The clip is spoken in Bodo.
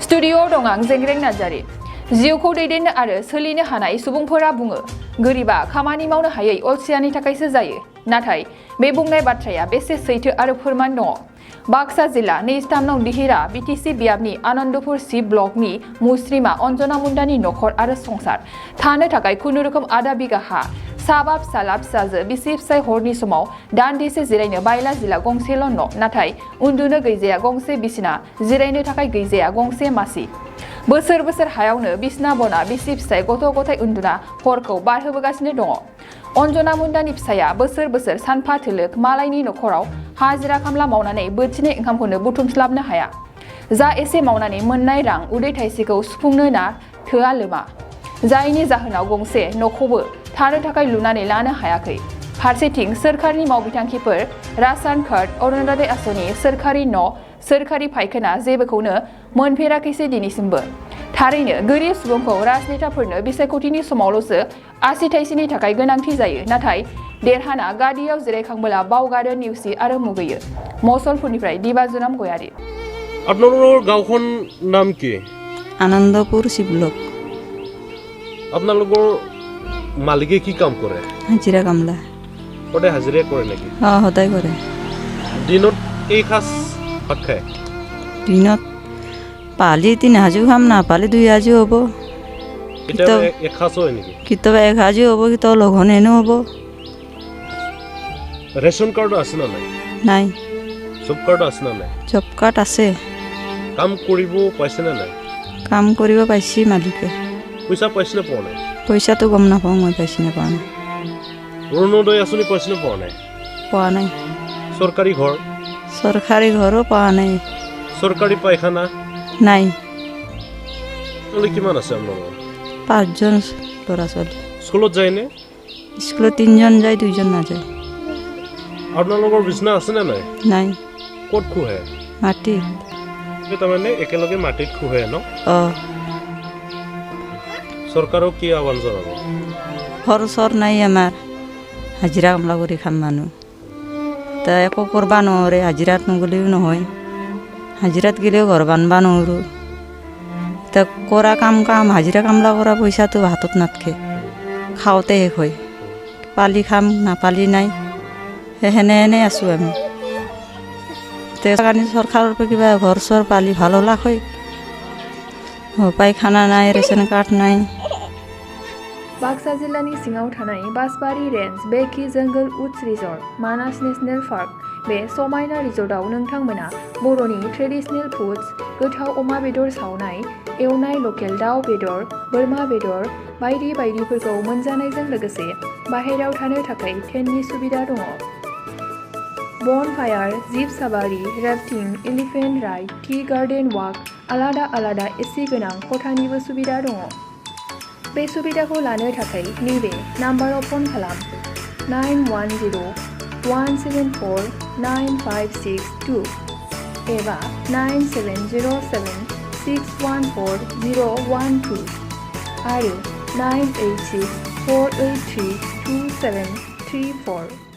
स्टुडिअ दं आं जेंग्रें नार्जारि। जिउखौ दैदेननो आरो सोलिनो हानाय सुबुंफोरा बुङो गोरिबा खामानि मावनो हायै अलसियानि थाखायसो जायो। नाथाय बे बुंनाय बाथ्राया बेसे सैथो आरो फोरमान दङ। बाक्सा जिल्ला 23 नं दिहिरा बिटिसि बियाबनि आनन्दपुर सि ब्लकनि मुस्रिमा अन्जना मुन्डानि नखर आरो संसार थानो थाखाय खुनुरुखुम आधा बिगा हा, साबा फिसाला फिसाजो बिसि फिसाय हरनि समाव दान्दिसे जिरायनो बायला जिला गंसेल' न', नाथाय उन्दुनो गैजाया गंसे बिसिना, जिरायनो थाखाय गैजाया गंसे मासि। बोसोर बोसोर हायावनो बिसना बना बिसि फिसाय गथ' गथाय उन्दुना हरखौ बारहोबोगासिनो दङ। अन्जना मुन्डानि फिसाया बोसोर बोसोर सानफा थोलोक मालायनि नखराव हाजिरा खामला मावनानै बोथिनै ओंखामखौनो बुथुमस्लाबनो हाया। जा एसे मावनानै मोननाय रां उदै थाइसेखौ सुफुंनो ना थोआ लोमा। जायनि जाहोनाव गंसे न'खौबो थानो थाखाय लुनानै लानो हायाखै। फारसेथिं सोरखारनि मावबिथांखिफोर राशन कार्ड, अरुणोदय आसनि, सोरखारि न', सोरखारि फायखाना जेबोखौनो मोनफेराखैसै दिनैसिमबो। थारैनो गोरिब सुबुंखौ राजनेताफोरनो बिसायख'थिनि समावल'सो आसि थाइसेनि थाखाय गोनांथि जायो। नाथाय देरहाना गादियाव जिरायखांबोला बावगारो, नेवसि आरो मुगैयो। मसलपुरनिफ्राय दिबाजुनाम गयारी। আপনার গাঁওখন নাম কি? Anandpur C block. আপনার মালিকে কি কাম করে? হাজিরা কামলা। সদায় হাজিরা করে নাকি? সদায় কৰে। দিনত এই সাজ ভাত খায়? দিনত পালি 3 সাজু খাম, নাপালি 2 সাজু হ'ব। কেতিয়াবা এক সাজ হয় নেকি? কেতিয়াবা 1 সাজু হ'ব, কেতিয়াবা লঘোণেনো হ'ব। ৰেচন কাৰ্ড আছে না নাই? নাই। জব কাৰ্ড আছে না নাই? জব কাৰ্ড আছে। কাম কৰিব পাইছে না নাই? কাম কৰিব পাইছি মালিকে। পইচা পাইছে না পোৱা নাই? পইচাটো গম নাপাওঁ, মই পাইছি নে পোৱা নাই। অৰুণোদয় আঁচনি পাইছে না পোৱা নাই? পোৱা নাই। চৰকাৰী ঘৰ? চৰকাৰী ঘৰো পোৱা নাই। চৰকাৰী পায়খানা? নাই। কিমান আছে আপোনালোকৰ? 5 জন ল'ৰা ছোৱালী। স্কুলত যায়নে? স্কুলত 3 জন যায়, 2 জন নাযায়। আপোনালোকৰ বিছনা আছে না নাই? নাই। ক'ত খুহে? মাটি। তাৰমানে একেলগে মাটিত খুহে ন? চৰকাৰক কি আহ্বান জনাব? ঘৰ চৰ নাই আমাৰ, হাজিৰা কামলা কৰি খাম মানুহ। তা একো কৰবা নোৱাৰে, হাজিৰাত নগ'লেও নহয়। হাজিৰাত গ'লেও ঘৰ বানবা নোৱাৰোঁ। তা কৰা কাম হাজিৰা কামলা কৰা পইচাটো হাতত নাথাকে, খাওঁতে শেষ হয়। পালি খাম, নাপালি নাই, সেনে আছোঁ আমি। কাৰণে চৰকাৰৰ পৰা কিবা ঘৰ চৰ পালি ভাল হ'লা হয়। পায়খানা নাই, ৰেচন কাৰ্ড নাই। बाक्सा जिल्लानि सिङाव थानाय बासबारि रेन्ज, बेखि जंगल उट्स रिजर्ट, मानास नेशनेल पार्क, बे समायना रिजर्टआव नोंथांमोना बर'नि ट्रेडिशनेल फुड्स, गोथाव अमा बेदर सावनाय, एवनाय लकेल दाउ बेदर, बोरमा बेदर बायदि बायदिफोरखौ मोनजानायजों लोगोसे बाहेरायाव थानो थाखाय टेन्टनि सुबिदा दङ। Bonfire, jeep safari, rafting, elephant ride, tea garden walk, आलादा आलादा एसि गोनां खथानिबो सुबिदा दङ। बे सुबिदाखौ लानो थाखाय नैबे नाम्बाराव फन खालाम 9101749562 एबा 9707614012 आरो 98648327734।